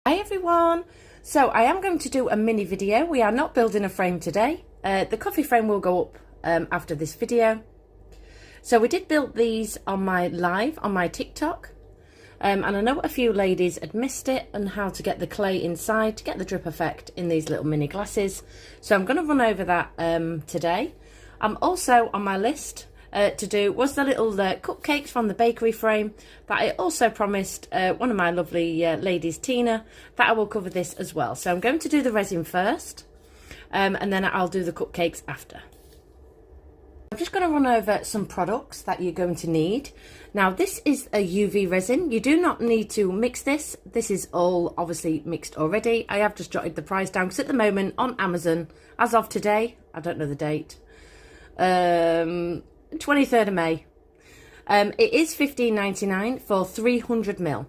Hi everyone! So I am going to do a mini video. We are not building a frame today. The coffee frame will go up after this video. So we did build these on my live on my TikTok. And I know a few ladies had missed it and how to get the clay inside to get the drip effect in these little mini glasses. So I'm going to run over that today. I'm also on my list to do was the little cupcakes from the bakery frame that I also promised one of my lovely ladies, Tina, that I will cover this as well. So I'm going to do the resin first and then I'll do the cupcakes after. I'm just going to run over some products that you're going to need. Now this is a UV resin. You do not need to mix this. This is all obviously mixed already. I have just jotted the price down because at the moment on Amazon, as of today, I don't know the date, 23rd of May, it is $15.99 for 300ml.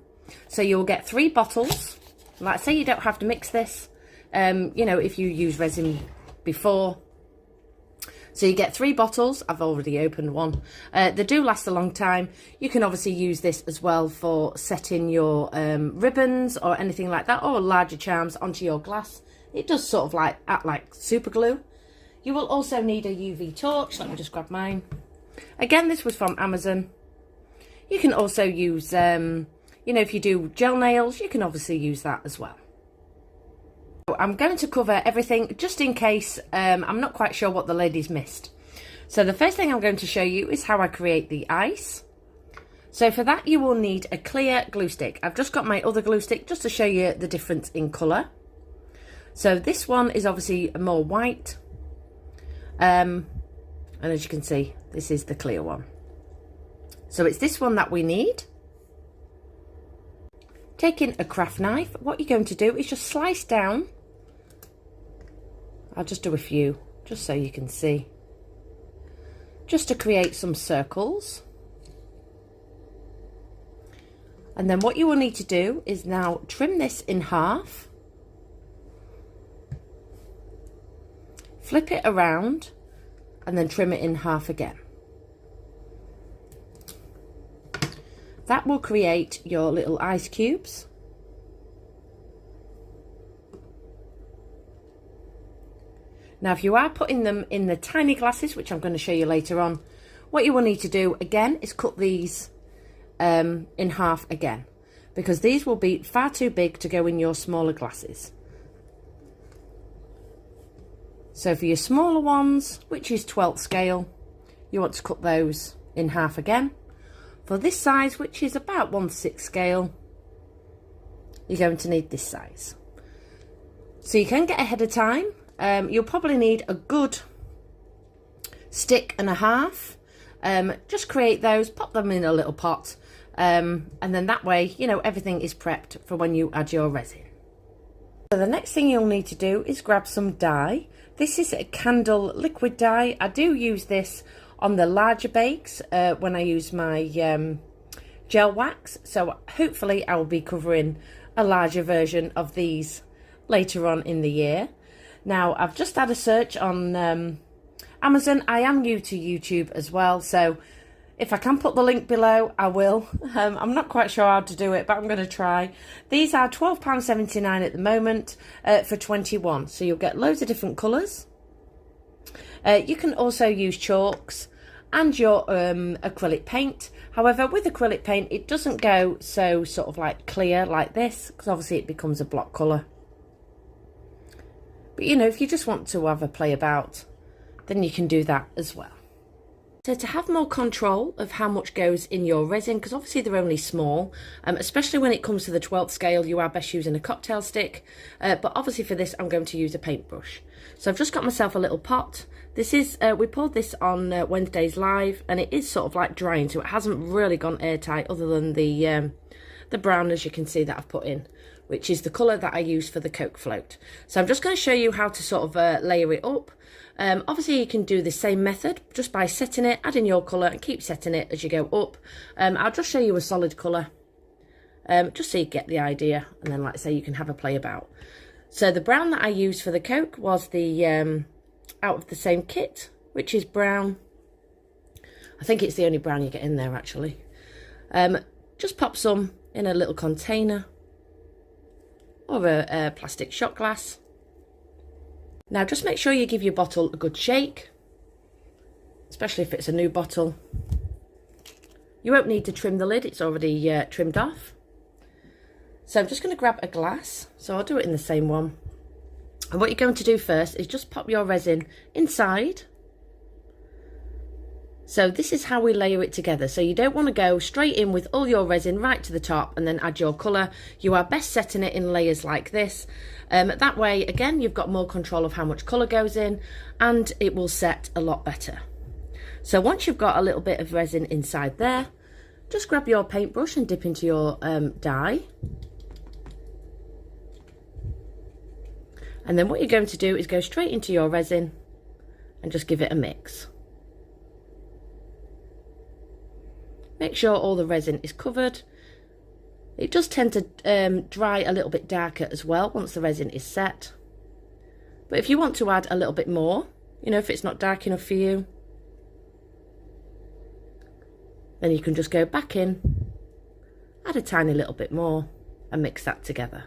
So you'll get 3 bottles. Like say you don't have to mix this, you know, if you use resin before. So you get 3 bottles. I've already opened one. They do last a long time. You can obviously use this as well for setting your ribbons or anything like that, or larger charms onto your glass. It does sort of act like super glue. You will also need a UV torch. Let me just grab mine. Again, this was from Amazon. You can also use, you know, if you do gel nails, you can obviously use that as well. I'm going to cover everything just in case I'm not quite sure what the ladies missed. So the first thing I'm going to show you is how I create the ice. So for that you will need a clear glue stick. I've just got my other glue stick just to show you the difference in colour. So this one is obviously more white. And as you can see, this is the clear one. So it's this one that we need. Taking a craft knife, what you're going to do is just slice down. I'll just do a few, just so you can see. Just to create some circles. And then what you will need to do is now trim this in half. Flip it around and then trim it in half again. That will create your little ice cubes. Now if you are putting them in the tiny glasses, which I'm going to show you later on, what you will need to do again is cut these in half again, because these will be far too big to go in your smaller glasses. So for your smaller ones, which is 12th scale, you want to cut those in half again. For this size, which is about 1/6 scale, you're going to need this size. So you can get ahead of time. You'll probably need a good stick and a half. Just create those, pop them in a little pot, and then that way, you know, everything is prepped for when you add your resin. So the next thing you'll need to do is grab some dye. This is a candle liquid dye. I do use this on the larger bakes when I use my gel wax. So hopefully I will be covering a larger version of these later on in the year. Now I've just had a search on Amazon. I am new to YouTube as well, so if I can put the link below, I will. I'm not quite sure how to do it, but I'm going to try. These are £12.79 at the moment for 21. So you'll get loads of different colours. You can also use chalks and your acrylic paint. However, with acrylic paint, it doesn't go so sort of like clear like this, because obviously it becomes a block colour. But you know, if you just want to have a play about, then you can do that as well. So to have more control of how much goes in your resin, because obviously they're only small, especially when it comes to the 12th scale, you are best using a cocktail stick. But obviously for this, I'm going to use a paintbrush. So I've just got myself a little pot. This is, we poured this on Wednesday's live, and it is sort of like drying, so it hasn't really gone airtight other than the brown, as you can see, that I've put in, which is the colour that I use for the Coke float. So I'm just going to show you how to sort of layer it up. Obviously you can do the same method just by setting it, adding your colour, and keep setting it as you go up. I'll just show you a solid colour, just so you get the idea, and then like I say, you can have a play about. So the brown that I used for the Coke was the out of the same kit, which is brown. I think it's the only brown you get in there actually. Just pop some in a little container, or or a plastic shot glass. Now just make sure you give your bottle a good shake, especially if it's a new bottle. You won't need to trim the lid, it's already trimmed off. So I'm just going to grab a glass, so I'll do it in the same one. And what you're going to do first is just pop your resin inside. So this is how we layer it together. So you don't want to go straight in with all your resin right to the top and then add your colour. You are best setting it in layers like this. That way, again, you've got more control of how much colour goes in and it will set a lot better. So once you've got a little bit of resin inside there, just grab your paintbrush and dip into your dye. And then what you're going to do is go straight into your resin and just give it a mix. Make sure all the resin is covered. It does tend to dry a little bit darker as well once the resin is set. But if you want to add a little bit more, you know, if it's not dark enough for you, then you can just go back in, add a tiny little bit more and mix that together.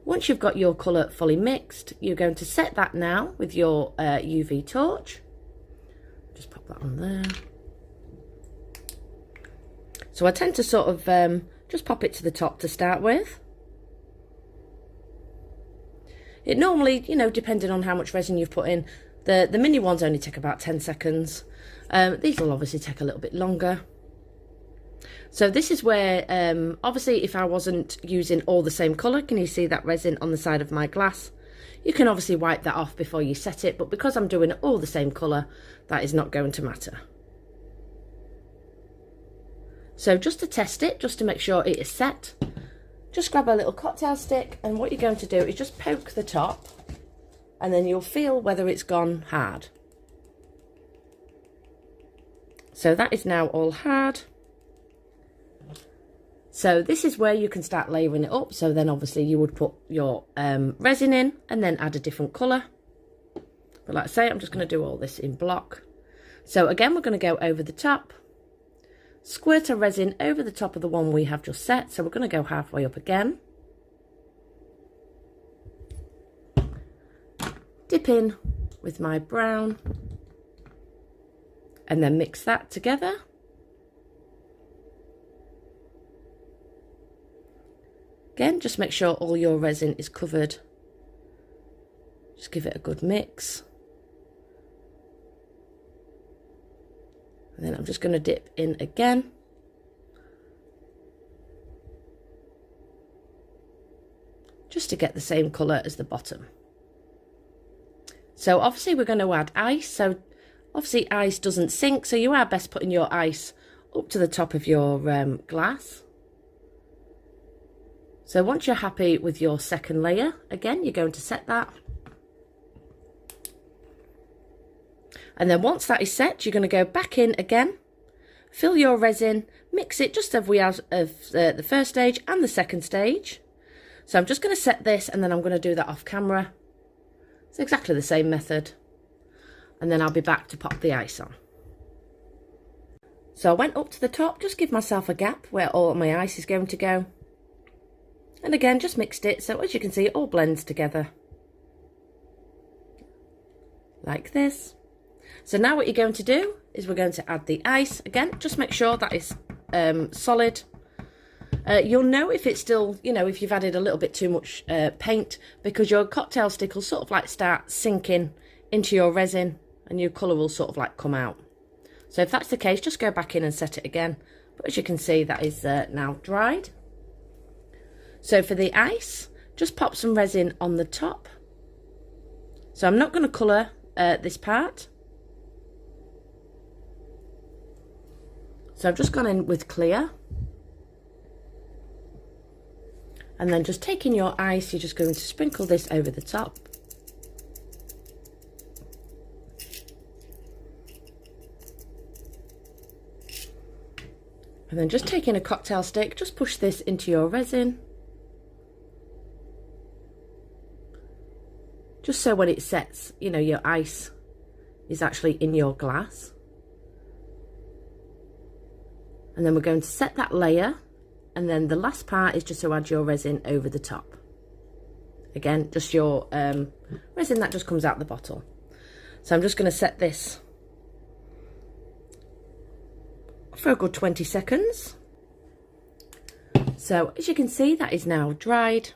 Once you've got your colour fully mixed, you're going to set that now with your UV torch. Just pop that on there. So I tend to sort of just pop it to the top to start with. It normally, you know, depending on how much resin you've put in, the mini ones only take about 10 seconds. These will obviously take a little bit longer. So this is where, obviously if I wasn't using all the same colour, can you see that resin on the side of my glass? You can obviously wipe that off before you set it, but because I'm doing all the same colour, that is not going to matter. So just to test it, just to make sure it is set, just grab a little cocktail stick and what you're going to do is just poke the top and then you'll feel whether it's gone hard. So that is now all hard. So this is where you can start layering it up. So then obviously you would put your resin in and then add a different colour. But like I say, I'm just going to do all this in block. So again, we're going to go over the top, squirt a resin over the top of the one we have just set. So we're going to go halfway up again. Dip in with my brown and then mix that together. Again, just make sure all your resin is covered. Just give it a good mix. And then I'm just going to dip in again. Just to get the same colour as the bottom. So obviously we're going to add ice. So obviously ice doesn't sink, so you are best putting your ice up to the top of your glass. So once you're happy with your second layer, again, you're going to set that. And then once that is set, you're going to go back in again, fill your resin, mix it just as we have of the first stage and the second stage. So I'm just going to set this and then I'm going to do that off camera. It's exactly the same method. And then I'll be back to pop the ice on. So I went up to the top, just give myself a gap where all my ice is going to go. And again, just mixed it, so as you can see, it all blends together. Like this. So now what you're going to do is we're going to add the ice. Again, just make sure that is solid. You'll know if it's still, you know, if you've added a little bit too much paint, because your cocktail stick will sort of like start sinking into your resin and your colour will sort of like come out. So if that's the case, just go back in and set it again. But as you can see, that is now dried. So for the ice, just pop some resin on the top. So I'm not going to colour this part. So I've just gone in with clear. And then just taking your ice, you're just going to sprinkle this over the top. And then just taking a cocktail stick, just push this into your resin. Just so when it sets, you know, your ice is actually in your glass. And then we're going to set that layer and then the last part is just to add your resin over the top. Again, just your resin that just comes out the bottle. So I'm just going to set this for a good 20 seconds. So as you can see, that is now dried.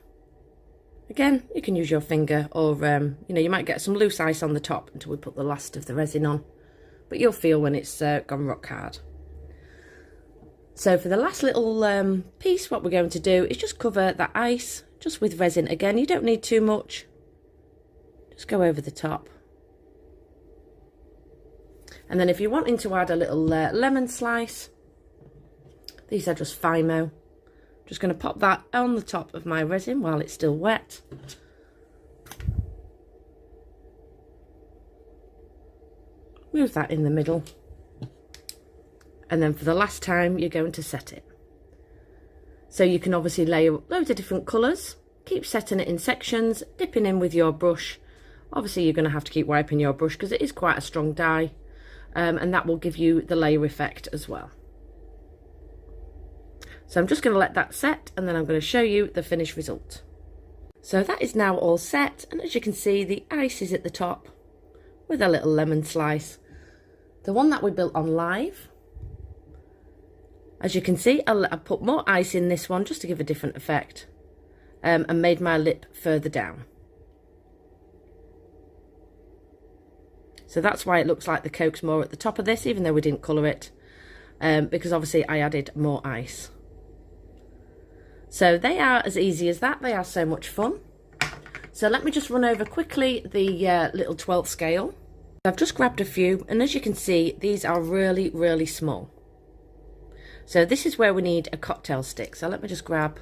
Again, you can use your finger, or you know, you might get some loose ice on the top until we put the last of the resin on, but you'll feel when it's gone rock hard. So for the last little piece, what we're going to do is just cover that ice just with resin. Again, you don't need too much, just go over the top. And then if you're wanting to add a little lemon slice, these are just Fimo. Just going to pop that on the top of my resin while it's still wet. Move that in the middle. And then for the last time, you're going to set it. So you can obviously layer loads of different colours. Keep setting it in sections, dipping in with your brush. Obviously, you're going to have to keep wiping your brush because it is quite a strong dye. And that will give you the layer effect as well. So I'm just going to let that set, and then I'm going to show you the finished result. So that is now all set, and as you can see, the ice is at the top with a little lemon slice. The one that we built on live, as you can see, I put more ice in this one just to give a different effect, and made my lip further down. So that's why it looks like the Coke's more at the top of this, even though we didn't colour it, because obviously I added more ice. So they are as easy as that. They are so much fun. So let me just run over quickly the little 12th scale. I've just grabbed a few, and as you can see, these are really, really small. So this is where we need a cocktail stick. So let me just grab,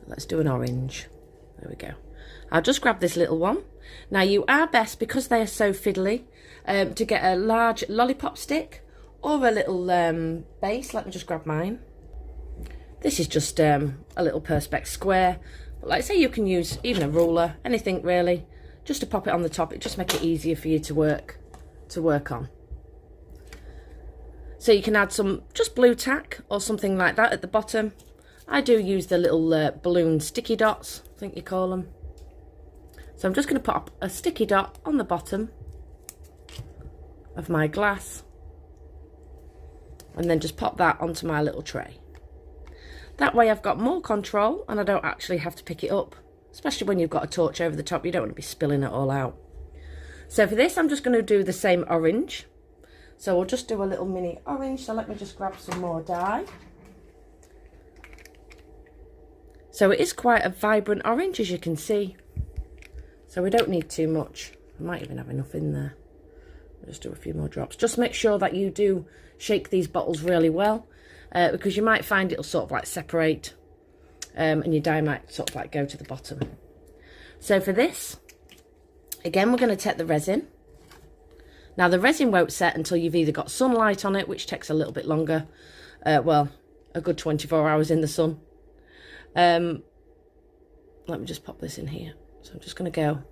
let's do an orange. There we go. I'll just grab this little one. Now you are best, because they are so fiddly, to get a large lollipop stick or a little base. Let me just grab mine. This is just a little perspex square, but like I say, you can use even a ruler, anything really, just to pop it on the top. It just makes it easier for you to work on. So you can add some just blue tack or something like that at the bottom. I do use the little balloon sticky dots, I think you call them. So I'm just going to pop a sticky dot on the bottom of my glass, and then just pop that onto my little tray. That way I've got more control and I don't actually have to pick it up, especially when you've got a torch over the top. You don't want to be spilling it all out. So for this, I'm just going to do the same orange. So we'll just do a little mini orange. So let me just grab some more dye. So it is quite a vibrant orange, as you can see. So we don't need too much. I might even have enough in there. I'll just do a few more drops. Just make sure that you do shake these bottles really well, because you might find it'll sort of like separate, and your dye might sort of like go to the bottom. So for this, again, we're going to take the resin. Now the resin won't set until you've either got sunlight on it, which takes a little bit longer, well, a good 24 hours in the sun. Let me just pop this in here. So I'm just going to go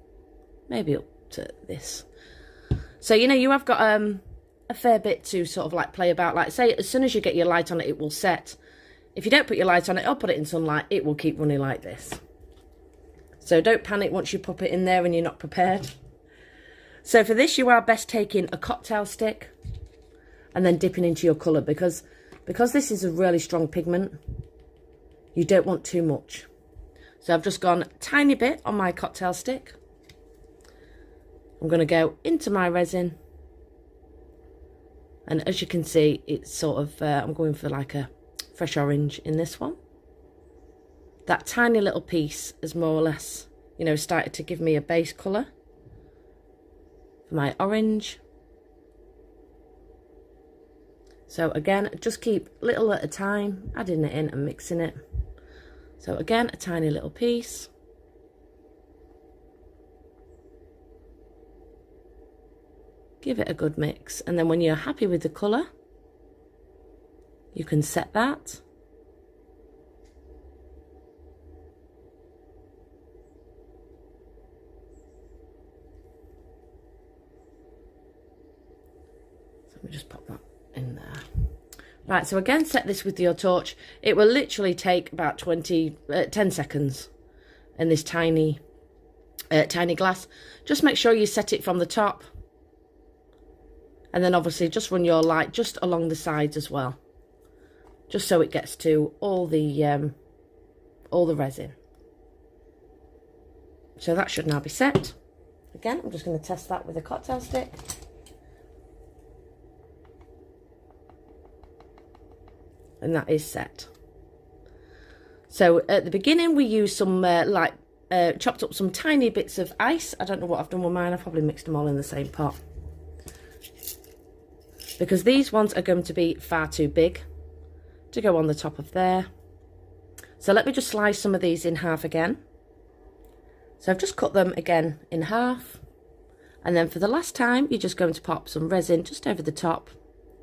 maybe up to this. So, you know, you have got a fair bit to sort of like play about. Like say, as soon as you get your light on it, it will set. If you don't put your light on it or put it in sunlight, it will keep running like this. So don't panic once you pop it in there and you're not prepared. So for this, you are best taking a cocktail stick and then dipping into your colour, because this is a really strong pigment, you don't want too much. So I've just gone a tiny bit on my cocktail stick. I'm going to go into my resin. And as you can see, it's sort of, I'm going for like a fresh orange in this one. That tiny little piece has more or less, you know, started to give me a base colour for my orange. So again, just keep little at a time, adding it in and mixing it. So again, a tiny little piece. Give it a good mix, and then when you're happy with the colour, you can set that. So let me just pop that in there. Right, so again, set this with your torch. It will literally take about 10 seconds in this tiny glass. Just make sure you set it from the top. And then obviously just run your light just along the sides as well. Just so it gets to all the resin. So that should now be set. Again, I'm just going to test that with a cocktail stick. And that is set. So at the beginning we used some chopped up some tiny bits of ice. I don't know what I've done with mine. I've probably mixed them all in the same pot. Because these ones are going to be far too big to go on the top of there. So let me just slice some of these in half again. So I've just cut them again in half. And then for the last time, you're just going to pop some resin just over the top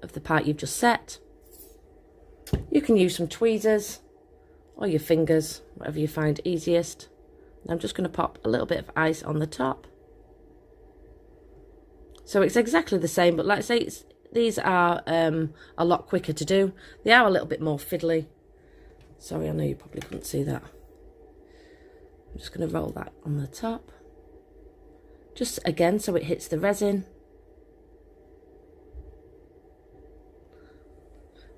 of the part you've just set. You can use some tweezers or your fingers, whatever you find easiest. And I'm just going to pop a little bit of ice on the top. So it's exactly the same, but like I say, these are a lot quicker to do. They are a little bit more fiddly. Sorry, I know you probably couldn't see that. I'm just going to roll that on the top. Just again so it hits the resin.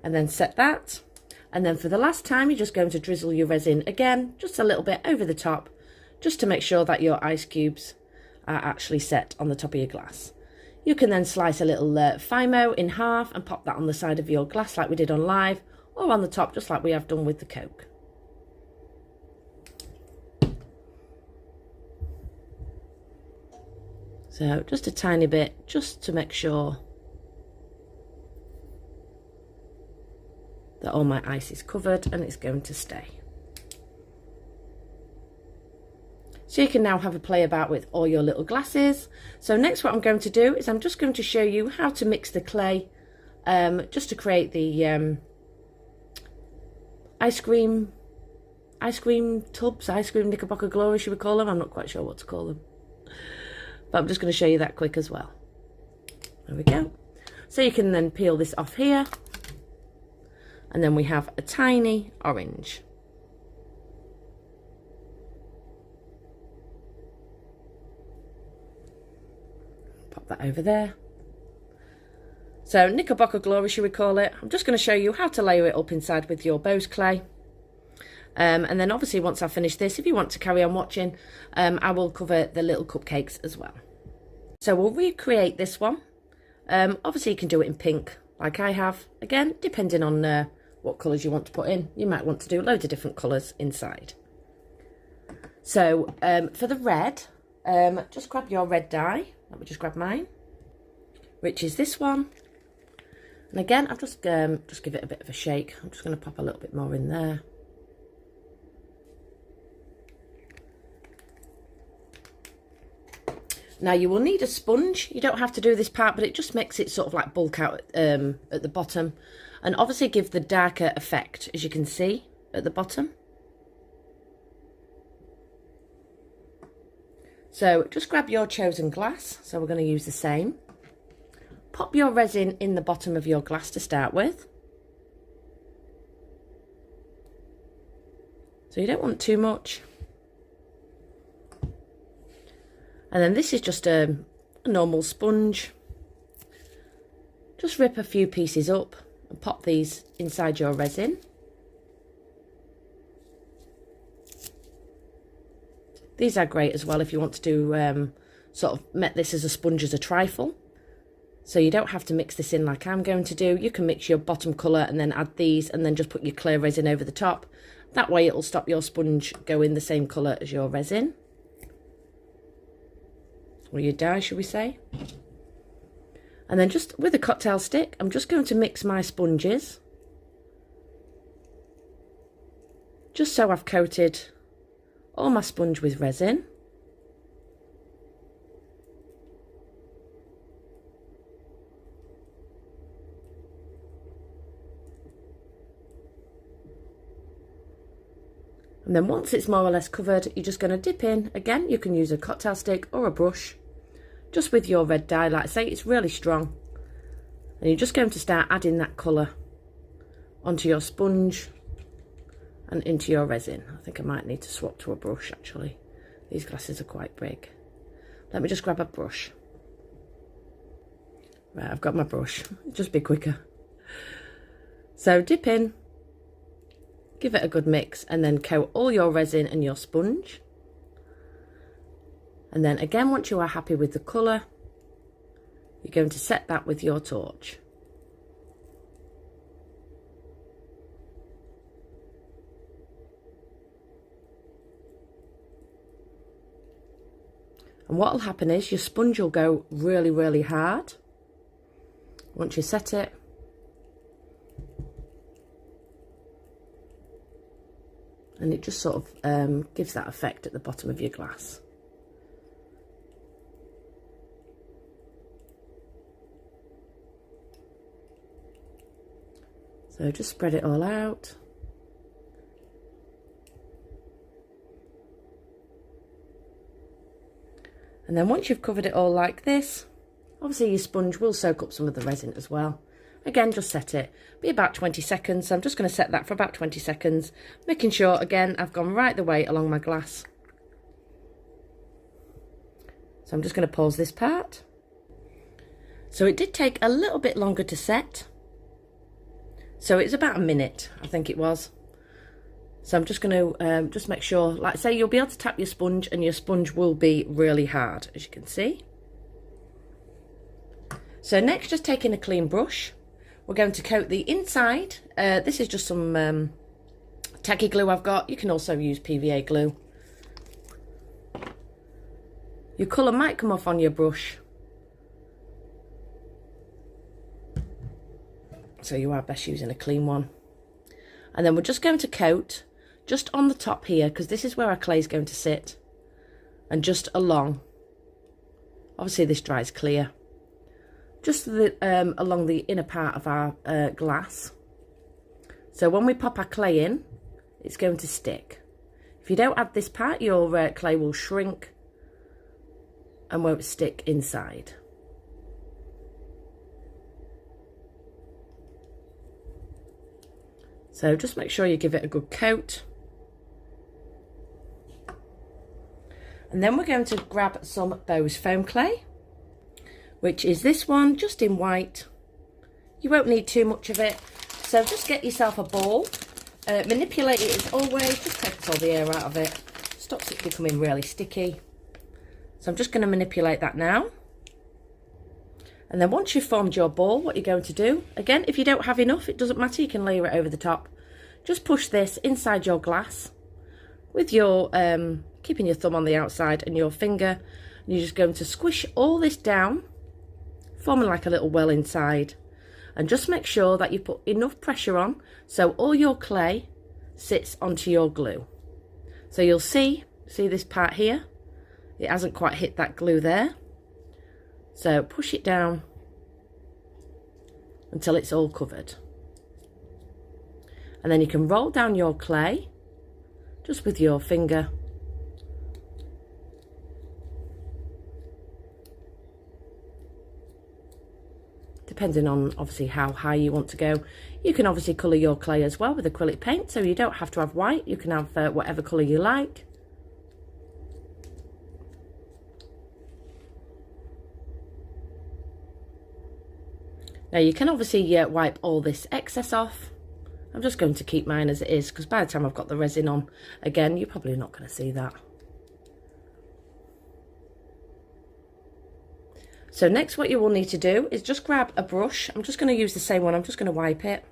And then set that. And then for the last time, you're just going to drizzle your resin again, just a little bit over the top, just to make sure that your ice cubes are actually set on the top of your glass. You can then slice a little Fimo in half and pop that on the side of your glass like we did on live, or on the top just like we have done with the Coke. So just a tiny bit, just to make sure that all my ice is covered and it's going to stay. So you can now have a play about with all your little glasses. So next what I'm going to do is I'm just going to show you how to mix the clay just to create the ice cream tubs, ice cream Knickerbocker Glory, should we call them? I'm not quite sure what to call them. But I'm just going to show you that quick as well. There we go. So you can then peel this off here. And then we have a tiny orange. Pop that over there. So Knickerbocker Glory, should we call it? I'm just going to show you how to layer it up inside with your Bose clay. And then obviously once I've finished this, if you want to carry on watching, I will cover the little cupcakes as well. So we'll recreate this one. Obviously you can do it in pink like I have. Again, depending on what colours you want to put in. You might want to do loads of different colours inside. So for the red, just grab your red dye. Let me just grab mine, which is this one. And again, I'll just give it a bit of a shake. I'm just going to pop a little bit more in there. Now you will need a sponge. You don't have to do this part, but it just makes it sort of like bulk out at the bottom. And obviously give the darker effect, as you can see at the bottom. So just grab your chosen glass. So we're going to use the same. Pop your resin in the bottom of your glass to start with. So you don't want too much. And then this is just a normal sponge. Just rip a few pieces up and pop these inside your resin. These are great as well if you want to do sort of make this as a sponge as a trifle. So you don't have to mix this in like I'm going to do. You can mix your bottom colour and then add these and then just put your clear resin over the top. That way it'll stop your sponge going the same colour as your resin. Or your dye, should we say. And then just with a cocktail stick, I'm just going to mix my sponges. Just so I've coated all my sponge with resin. And then once it's more or less covered, you're just going to dip in. Again, you can use a cocktail stick or a brush. Just with your red dye, like I say, it's really strong. And you're just going to start adding that colour onto your sponge and into your resin. I think I might need to swap to a brush actually. These glasses are quite big. Let me just grab a brush. Right, I've got my brush. Just be quicker. So dip in, give it a good mix, and then coat all your resin and your sponge. And then again, once you are happy with the colour, you're going to set that with your torch. And what will happen is your sponge will go really, really hard once you set it. And it just sort of gives that effect at the bottom of your glass. So just spread it all out. And then once you've covered it all like this, obviously your sponge will soak up some of the resin as well. Again, just set it, be about 20 seconds. So I'm just going to set that for about 20 seconds, making sure, again, I've gone right the way along my glass. So I'm just going to pause this part. So it did take a little bit longer to set. So it's about a minute, I think it was. So I'm just going to just make sure, like I say, you'll be able to tap your sponge and your sponge will be really hard, as you can see. So next, just taking a clean brush, we're going to coat the inside. This is just some tacky glue I've got. You can also use PVA glue. Your colour might come off on your brush, so you are best using a clean one. And then we're just going to coat just on the top here, because this is where our clay is going to sit, and just along. Obviously this dries clear. Just along the inner part of our glass. So when we pop our clay in, it's going to stick. If you don't add this part, your clay will shrink and won't stick inside. So just make sure you give it a good coat. And then we're going to grab some Bose foam clay, which is this one, just in white. You won't need too much of it, so just get yourself a ball, manipulate it as always, just take all the air out of it, stops it becoming really sticky. So I'm just going to manipulate that now. And then once you've formed your ball, what you're going to do, again, if you don't have enough, it doesn't matter, you can layer it over the top. Just push this inside your glass with your, keeping your thumb on the outside and your finger, and you're just going to squish all this down, forming like a little well inside, and just make sure that you put enough pressure on so all your clay sits onto your glue. So you'll see this part here, it hasn't quite hit that glue there, so push it down until it's all covered, and then you can roll down your clay just with your finger. Depending on obviously how high you want to go. You can obviously colour your clay as well with acrylic paint, so you don't have to have white, you can have whatever colour you like. Now you can obviously wipe all this excess off. I'm just going to keep mine as it is, because by the time I've got the resin on, again, you're probably not going to see that. So next what you will need to do is just grab a brush. I'm just going to use the same one, I'm just going to wipe it.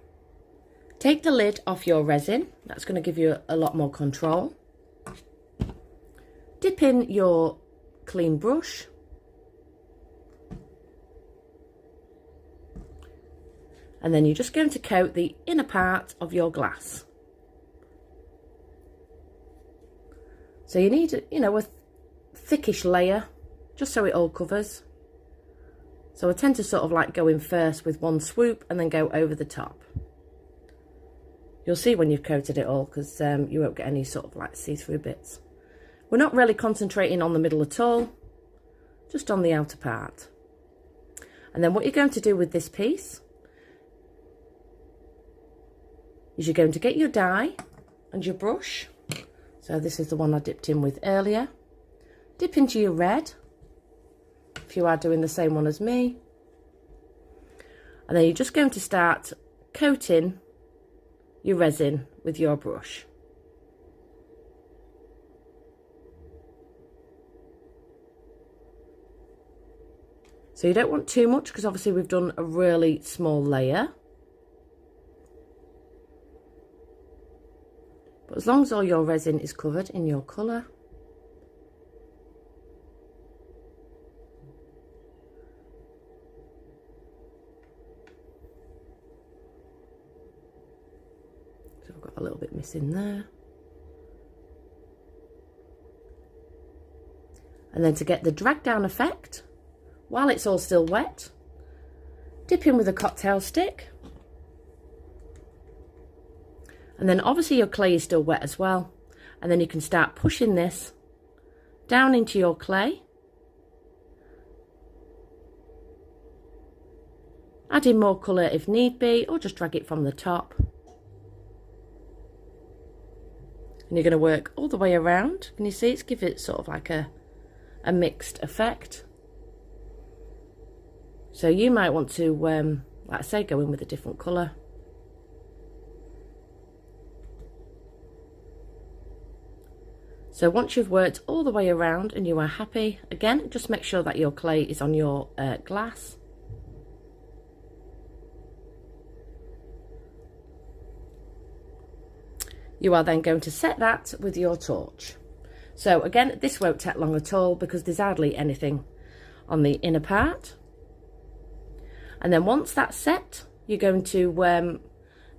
Take the lid off your resin, that's going to give you a lot more control. Dip in your clean brush. And then you're just going to coat the inner part of your glass. So you need, a thickish layer, just so it all covers. So I tend to sort of like go in first with one swoop and then go over the top. You'll see when you've coated it all, because you won't get any sort of like see-through bits. We're not really concentrating on the middle at all, just on the outer part. And then what you're going to do with this piece is you're going to get your dye and your brush. So this is the one I dipped in with earlier. Dip into your red, if you are doing the same one as me. And then you're just going to start coating your resin with your brush. So you don't want too much because obviously we've done a really small layer. But as long as all your resin is covered in your colour. So I've got a little bit missing there. And then to get the drag down effect, while it's all still wet, dip in with a cocktail stick. And then obviously your clay is still wet as well. And then you can start pushing this down into your clay. Add in more colour if need be, or just drag it from the top. And you're going to work all the way around. Can you see it's give it sort of like a mixed effect. So you might want to, like I say, go in with a different colour. So once you've worked all the way around and you are happy, again, just make sure that your clay is on your glass. You are then going to set that with your torch. So again, this won't take long at all because there's hardly anything on the inner part. And then once that's set, you're going to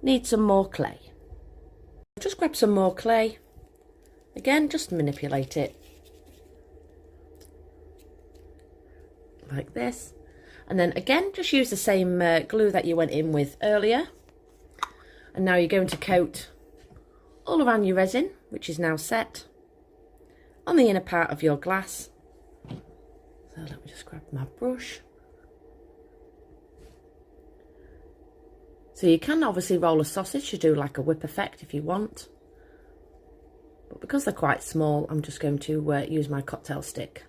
need some more clay. Just grab some more clay. Again, just manipulate it like this. And then again, just use the same glue that you went in with earlier. And now you're going to coat all around your resin, which is now set, on the inner part of your glass. So let me just grab my brush. So you can obviously roll a sausage to do like a whip effect if you want. But because they're quite small, I'm just going to use my cocktail stick.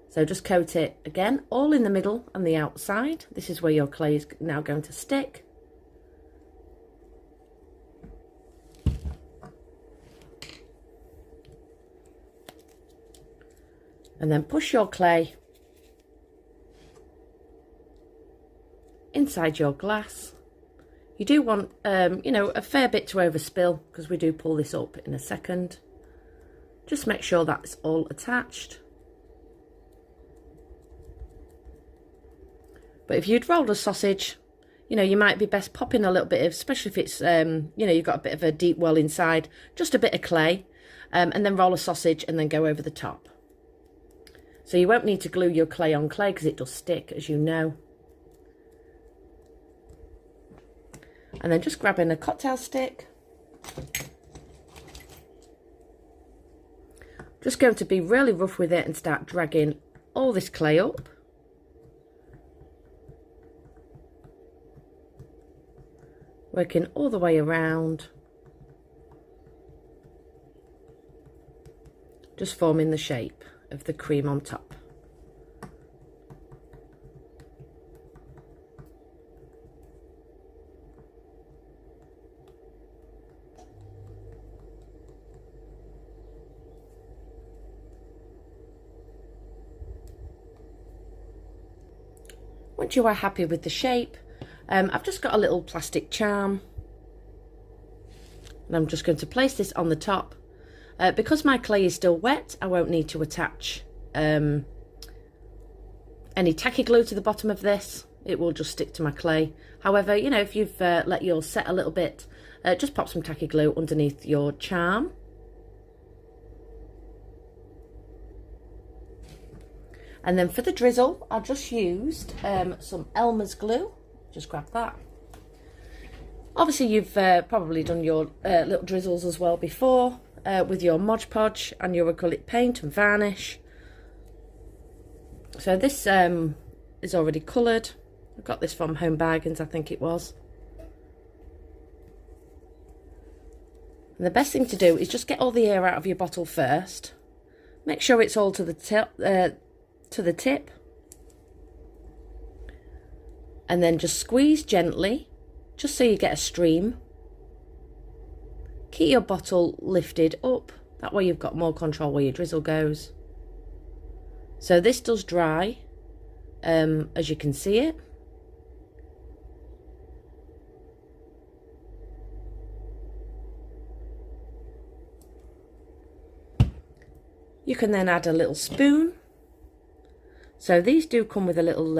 So just coat it again, all in the middle and the outside. This is where your clay is now going to stick. And then push your clay inside your glass. You do want, you know, a fair bit to overspill because we do pull this up in a second. Just make sure that's all attached. But if you'd rolled a sausage, you know, you might be best popping a little bit of, especially if it's, you know, you've got a bit of a deep well inside, just a bit of clay, and then roll a sausage and then go over the top. So you won't need to glue your clay on clay because it does stick, as you know. And then just grabbing a cocktail stick. Just going to be really rough with it and start dragging all this clay up. Working all the way around. Just forming the shape of the cream on top. Once you are happy with the shape, I've just got a little plastic charm and I'm just going to place this on the top. Because my clay is still wet, I won't need to attach any tacky glue to the bottom of this. It will just stick to my clay. However, you know, if you've let yours set a little bit, just pop some tacky glue underneath your charm. And then for the drizzle, I just used some Elmer's glue. Just grab that. Obviously, you've probably done your little drizzles as well before with your Mod Podge and your acrylic paint and varnish. So this is already coloured. I got this from Home Bargains, I think it was. And the best thing to do is just get all the air out of your bottle first. Make sure it's all to the tip. And then just squeeze gently, just so you get a stream. Keep your bottle lifted up. That way you've got more control where your drizzle goes. So this does dry, as you can see it. You can then add a little spoon. So these do come with a little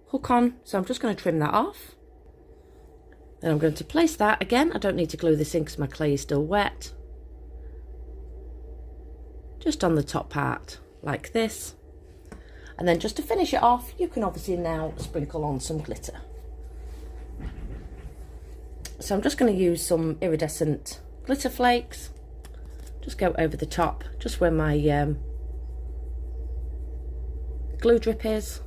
hook on, so I'm just going to trim that off. Then I'm going to place that again. I don't need to glue this in because my clay is still wet. Just on the top part, like this. And then just to finish it off, you can obviously now sprinkle on some glitter. So I'm just going to use some iridescent glitter flakes. Just go over the top, just where my glue drip is.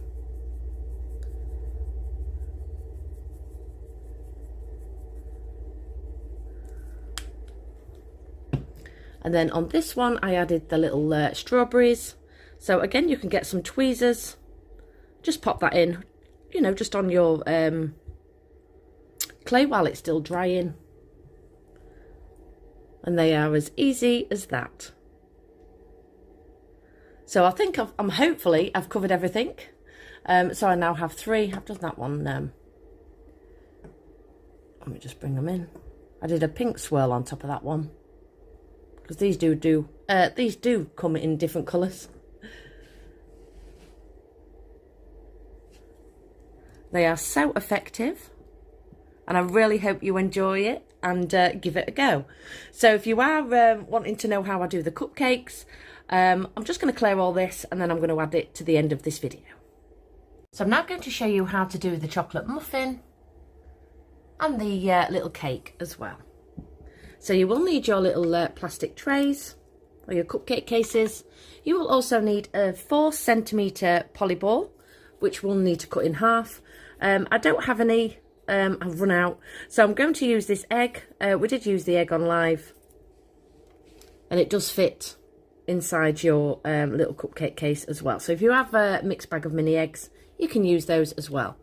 And then on this one, I added the little strawberries. So again, you can get some tweezers. Just pop that in, you know, just on your clay while it's still drying. And they are as easy as that. So I think hopefully I've covered everything. So I now have 3. I've done that one. Let me just bring them in. I did a pink swirl on top of that one, because these do come in different colours. They are so effective, and I really hope you enjoy it and give it a go. So if you are wanting to know how I do the cupcakes, I'm just going to clear all this and then I'm going to add it to the end of this video. So I'm now going to show you how to do the chocolate muffin and the little cake as well. So you will need your little plastic trays or your cupcake cases. You will also need a 4cm poly ball, which we'll need to cut in half. I don't have any, I've run out. So I'm going to use this egg. We did use the egg on live, and it does fit inside your little cupcake case as well. So if you have a mixed bag of mini eggs, you can use those as well.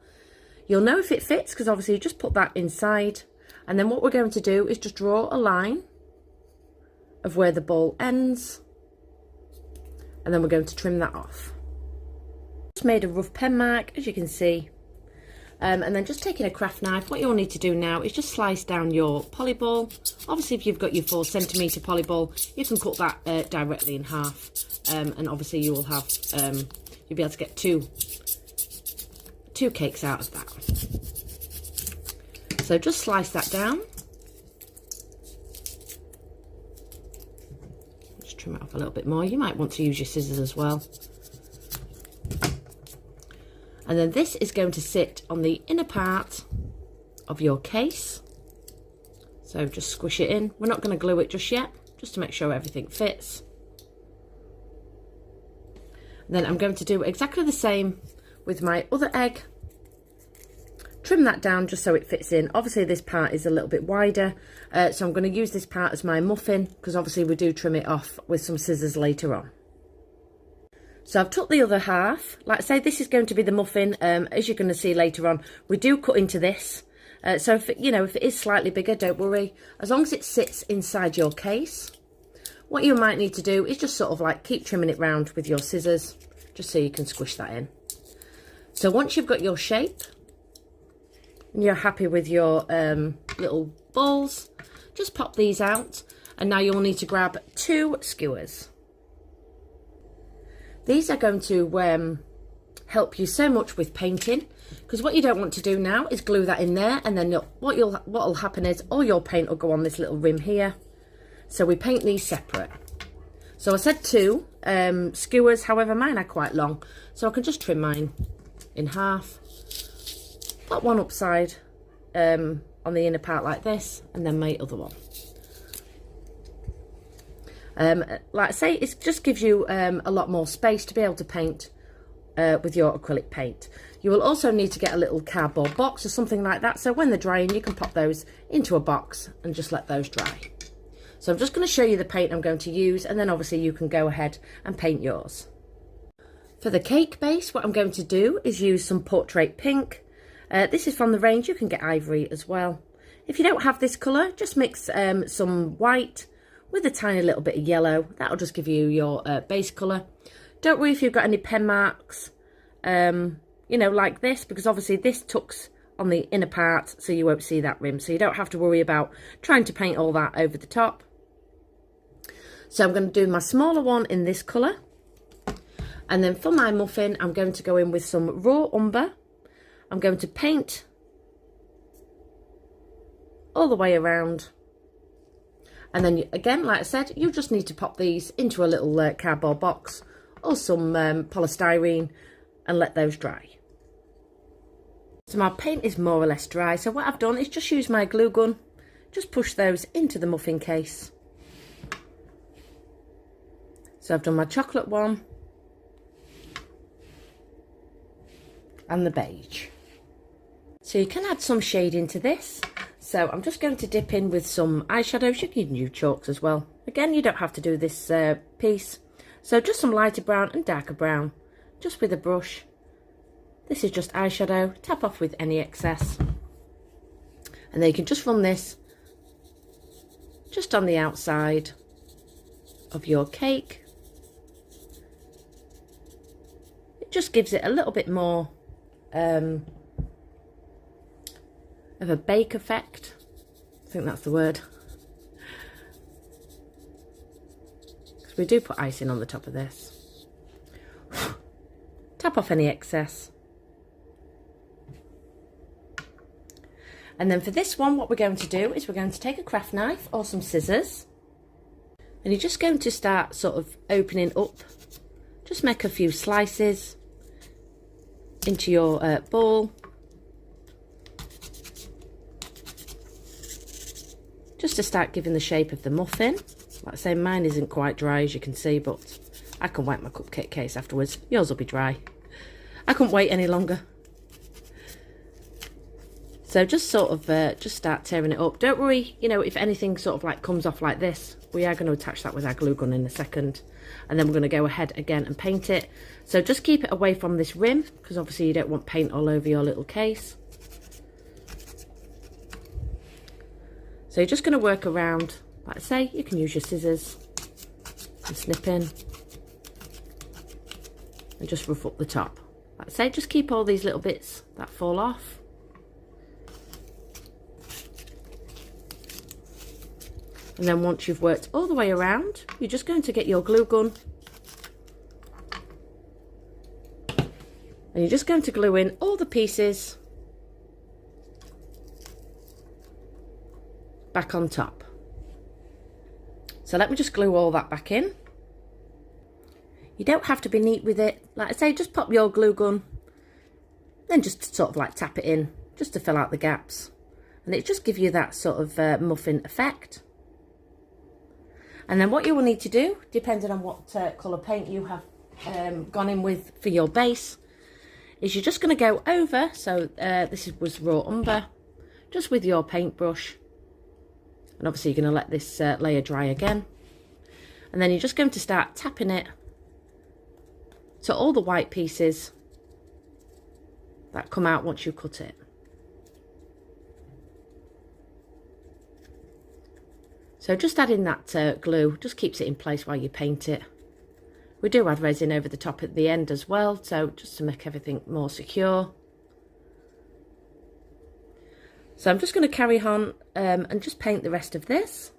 You'll know if it fits because obviously you just put that inside, and then what we're going to do is just draw a line of where the ball ends, and then we're going to trim that off. Just made a rough pen mark, as you can see. And then just taking a craft knife, what you'll need to do now is just slice down your poly ball. Obviously, if you've got your 4cm poly ball, you can cut that directly in half. And obviously you will have, you'll be able to get two cakes out of that. So just slice that down. Just trim it off a little bit more. You might want to use your scissors as well. And then this is going to sit on the inner part of your case. So just squish it in. We're not going to glue it just yet, just to make sure everything fits. And then I'm going to do exactly the same with my other egg. Trim that down just so it fits in. Obviously this part is a little bit wider, so I'm going to use this part as my muffin, because obviously we do trim it off with some scissors later on. So I've took the other half. Like I say, this is going to be the muffin. As you're going to see later on, we do cut into this. So if it is slightly bigger, don't worry. As long as it sits inside your case, what you might need to do is just sort of like keep trimming it round with your scissors, just so you can squish that in. So once you've got your shape and you're happy with your little balls, just pop these out. And now you'll need to grab 2 skewers. These are going to help you so much with painting, because what you don't want to do now is glue that in there, and then what'll happen is all your paint will go on this little rim here. So we paint these separate. So I said 2 skewers, however mine are quite long, so I can just trim mine in half. Put one upside on the inner part like this, and then my other one. Like I say, it just gives you a lot more space to be able to paint with your acrylic paint. You will also need to get a little cardboard box or something like that, so when they're drying you can pop those into a box and just let those dry. So I'm just going to show you the paint I'm going to use, and then obviously you can go ahead and paint yours. For the cake base, what I'm going to do is use some Portrait Pink. This is from the range. You can get ivory as well. If you don't have this colour, just mix some white with a tiny little bit of yellow. That'll just give you your base colour. Don't worry if you've got any pen marks, you know, like this, because obviously this tucks on the inner part, so you won't see that rim. So you don't have to worry about trying to paint all that over the top. So I'm going to do my smaller one in this colour. And then for my muffin, I'm going to go in with some raw umber. I'm going to paint all the way around. And then again, like I said, you just need to pop these into a little cardboard box or some polystyrene and let those dry. So my paint is more or less dry. So what I've done is just use my glue gun, just push those into the muffin case. So I've done my chocolate one and the beige. So you can add some shade into this. So I'm just going to dip in with some eyeshadows. You can use chalks as well. Again, you don't have to do this piece. So just some lighter brown and darker brown, just with a brush. This is just eyeshadow. Tap off with any excess. And then you can just run this just on the outside of your cake. It just gives it a little bit more of a bake effect. I think that's the word. Because we do put icing on the top of this. Tap off any excess. And then for this one, what we're going to do is we're going to take a craft knife or some scissors. And you're just going to start sort of opening up. Just make a few slices into your ball. Just to start giving the shape of the muffin. Like I say, mine isn't quite dry as you can see, but I can wipe my cupcake case afterwards. Yours will be dry. I couldn't wait any longer. So just sort of just start tearing it up. Don't worry, you know, if anything sort of like comes off like this, we are going to attach that with our glue gun in a second. And then we're going to go ahead again and paint it. So just keep it away from this rim, because obviously you don't want paint all over your little case. So you're just going to work around, like I say, you can use your scissors and snip in and just rough up the top. Like I say, just keep all these little bits that fall off. And then once you've worked all the way around, you're just going to get your glue gun and you're just going to glue in all the pieces back on top. So let me just glue all that back in. You don't have to be neat with it. Like I say, just pop your glue gun, then just sort of like tap it in, just to fill out the gaps. And it just gives you that sort of muffin effect. And then what you will need to do, depending on what colour paint you have gone in with for your base, is you're just going to go over, so this was raw umber, just with your paintbrush. And obviously you're going to let this layer dry again. And then you're just going to start tapping it to all the white pieces that come out once you cut it. So just adding that glue just keeps it in place while you paint it. We do add resin over the top at the end as well, so just to make everything more secure. So I'm just going to carry on and just paint the rest of this.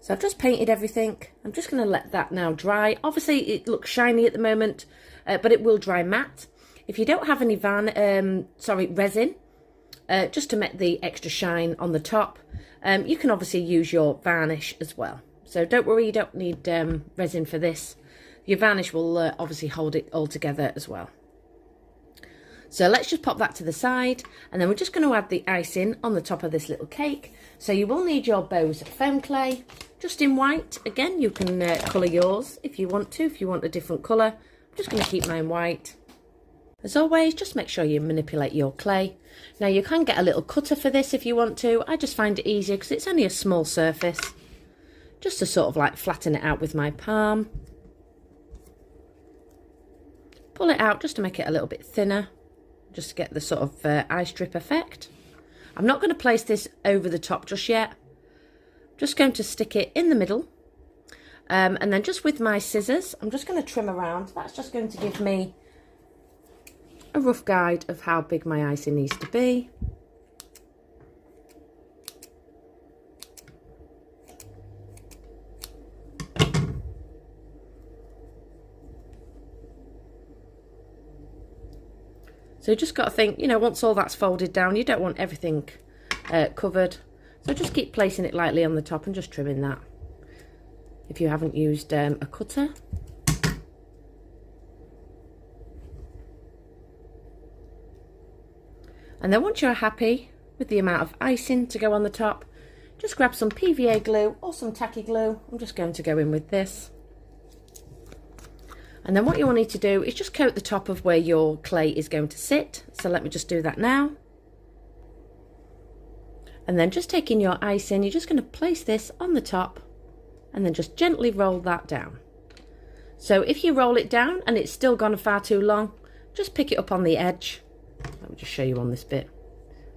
So I've just painted everything. I'm just going to let that now dry. Obviously it looks shiny at the moment, but it will dry matte. If you don't have any resin, just to make the extra shine on the top, you can obviously use your varnish as well. So don't worry, you don't need resin for this. Your varnish will obviously hold it all together as well. So let's just pop that to the side, and then we're just going to add the icing on the top of this little cake. So you will need your Bose foam clay, just in white. Again, you can colour yours if you want to, if you want a different colour. I'm just going to keep mine white. As always, just make sure you manipulate your clay. Now you can get a little cutter for this if you want to. I just find it easier because it's only a small surface. just to sort of like flatten it out with my palm. Pull it out just to make it a little bit thinner, just to get the sort of eye strip effect. I'm not going to place this over the top just yet. Just going to stick it in the middle. And then just with my scissors, I'm just going to trim around. That's just going to give me a rough guide of how big my icing needs to be. So you just got to think, you know, once all that's folded down, you don't want everything covered. So just keep placing it lightly on the top and just trimming that. If you haven't used a cutter. And then once you're happy with the amount of icing to go on the top, just grab some PVA glue or some tacky glue. I'm just going to go in with this. And then what you will need to do is just coat the top of where your clay is going to sit. So let me just do that now. And then just taking your icing, you're just going to place this on the top and then just gently roll that down. So if you roll it down and it's still gone far too long, just pick it up on the edge. Let me just show you on this bit.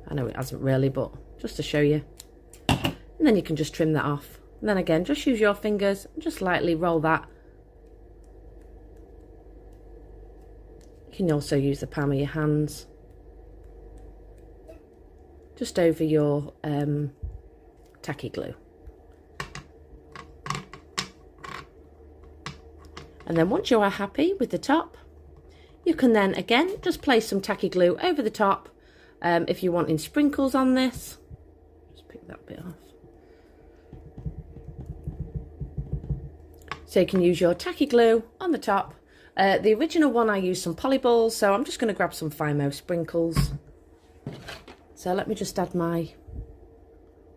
I know it hasn't really, but just to show you. And then you can just trim that off. And then again, just use your fingers and just lightly roll that. You can also use the palm of your hands just over your tacky glue. And then once you are happy with the top, you can then again just place some tacky glue over the top if you're wanting sprinkles on this. Just pick that bit off. So you can use your tacky glue on the top. The original one I used some polyballs, so I'm just going to grab some Fimo sprinkles. So let me just add my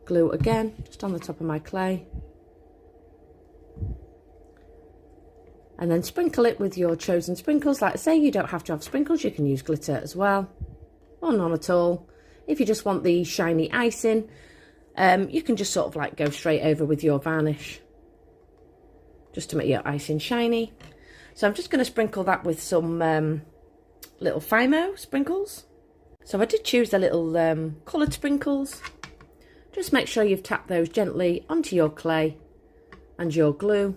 glue again, just on the top of my clay. And then sprinkle it with your chosen sprinkles. Like I say, you don't have to have sprinkles, you can use glitter as well, or none at all. If you just want the shiny icing, you can just sort of like go straight over with your varnish, just to make your icing shiny. So I'm just going to sprinkle that with some little Fimo sprinkles. So I did choose the little coloured sprinkles. Just make sure you've tapped those gently onto your clay and your glue.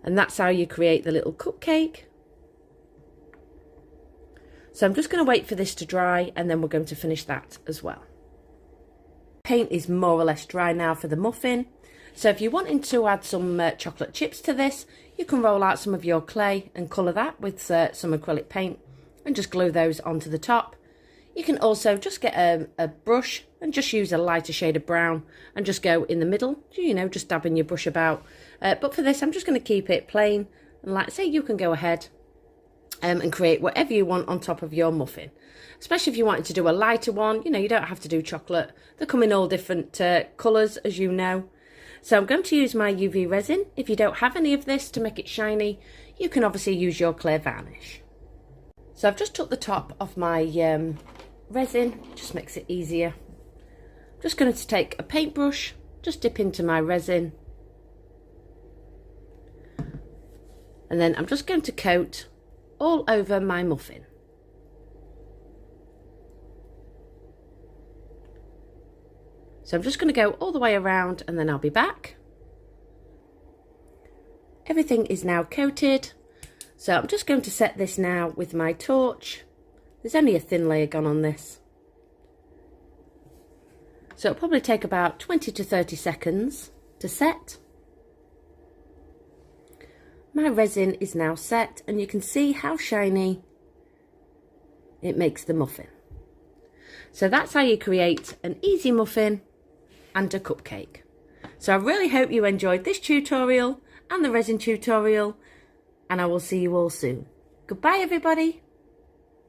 And that's how you create the little cupcake. So I'm just going to wait for this to dry and then we're going to finish that as well. Paint is more or less dry now for the muffin. So if you're wanting to add some chocolate chips to this, you can roll out some of your clay and colour that with some acrylic paint and just glue those onto the top. You can also just get a brush and just use a lighter shade of brown and just go in the middle, you know, just dabbing your brush about. But for this, I'm just going to keep it plain. And like I say, you can go ahead and create whatever you want on top of your muffin. Especially if you wanted to do a lighter one, you know, you don't have to do chocolate. They come in all different colours, as you know. So I'm going to use my UV resin. If you don't have any of this to make it shiny, you can obviously use your clear varnish. So I've just took the top of my resin, just makes it easier. I'm just going to take a paintbrush, just dip into my resin. And then I'm just going to coat all over my muffin. So I'm just going to go all the way around and then I'll be back. Everything is now coated. So I'm just going to set this now with my torch. There's only a thin layer gone on this. So it'll probably take about 20 to 30 seconds to set. My resin is now set and you can see how shiny it makes the muffin. So that's how you create an easy muffin and a cupcake. So I really hope you enjoyed this tutorial and the resin tutorial, and I will see you all soon. Goodbye everybody.